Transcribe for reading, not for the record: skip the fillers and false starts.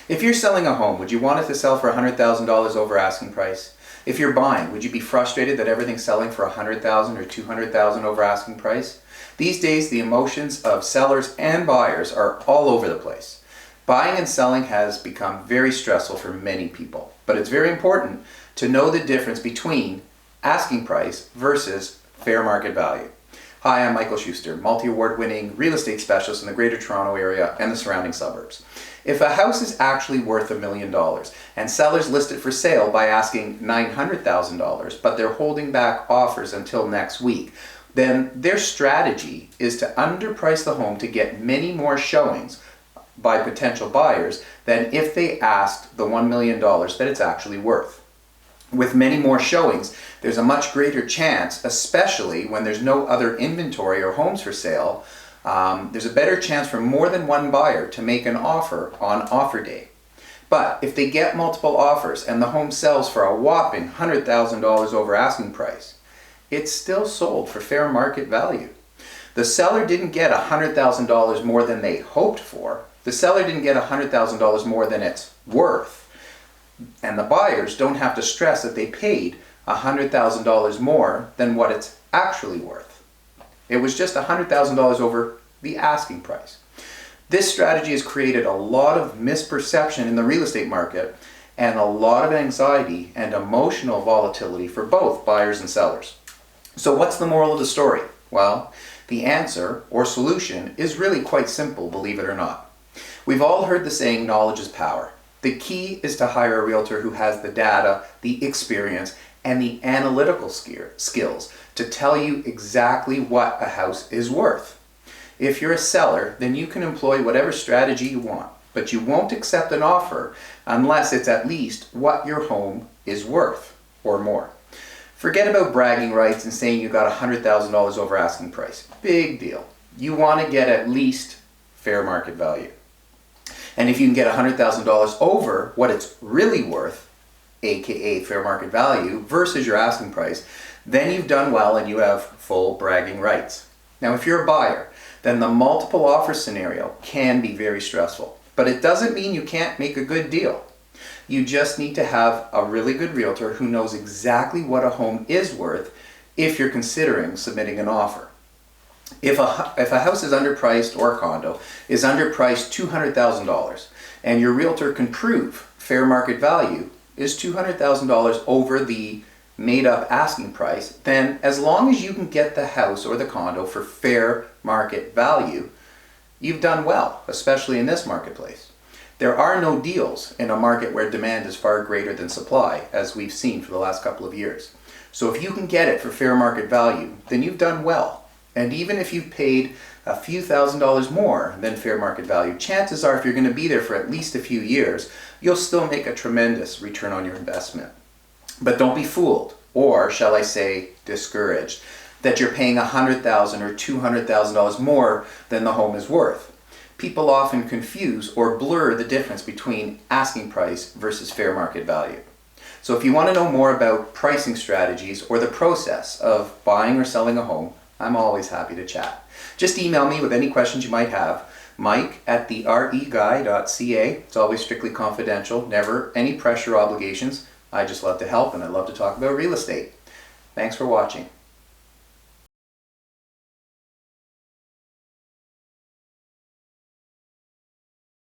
If you're selling a home, would you want it to sell for $100,000 over asking price? If you're buying, would you be frustrated that everything's selling for $100,000 or $200,000 over asking price? These days, the emotions of sellers and buyers are all over the place. Buying and selling has become very stressful for many people, but it's very important to know the difference between asking price versus fair market value. Hi, I'm Michael Shuster, multi-award winning real estate specialist in the Greater Toronto Area and the surrounding suburbs. If a house is actually worth $1 million and sellers list it for sale by asking $900,000, but they're holding back offers until next week, then their strategy is to underprice the home to get many more showings by potential buyers than if they asked the $1 million that it's actually worth. With many more showings, there's a much greater chance, especially when there's no other inventory or homes for sale, there's a better chance for more than one buyer to make an offer on offer day. But if they get multiple offers and the home sells for a whopping $100,000 over asking price, it's still sold for fair market value. The seller didn't get $100,000 more than they hoped for. The seller didn't get $100,000 more than it's worth. And the buyers don't have to stress that they paid $100,000 more than what it's actually worth. It was just $100,000 over the asking price. This strategy has created a lot of misperception in the real estate market and a lot of anxiety and emotional volatility for both buyers and sellers. So what's the moral of the story? Well, the answer or solution is really quite simple, believe it or not. We've all heard the saying, knowledge is power. The key is to hire a realtor who has the data, the experience, and the analytical skills to tell you exactly what a house is worth. If you're a seller, then you can employ whatever strategy you want, but you won't accept an offer unless it's at least what your home is worth or more. Forget about bragging rights and saying you got $100,000 over asking price. Big deal. You want to get at least fair market value. And if you can get $100,000 over what it's really worth, aka fair market value, versus your asking price, then you've done well and you have full bragging rights. Now, if you're a buyer, then the multiple offer scenario can be very stressful, but it doesn't mean you can't make a good deal. You just need to have a really good realtor who knows exactly what a home is worth if you're considering submitting an offer. If a house is underpriced or a condo is underpriced $200,000 and your realtor can prove fair market value is $200,000 over the made up asking price, then as long as you can get the house or the condo for fair market value, you've done well, especially in this marketplace. There are no deals in a market where demand is far greater than supply, as we've seen for the last couple of years. So if you can get it for fair market value, then you've done well. And even if you've paid a few $1,000s more than fair market value, chances are if you're going to be there for at least a few years, you'll still make a tremendous return on your investment. But don't be fooled, or shall I say discouraged, that you're paying $100,000 or $200,000 more than the home is worth. People often confuse or blur the difference between asking price versus fair market value. So if you want to know more about pricing strategies or the process of buying or selling a home, I'm always happy to chat. Just email me with any questions you might have. Mike at TheREguy.ca. It's always strictly confidential, never any pressure or obligations. I just love to help and I love to talk about real estate. Thanks for watching.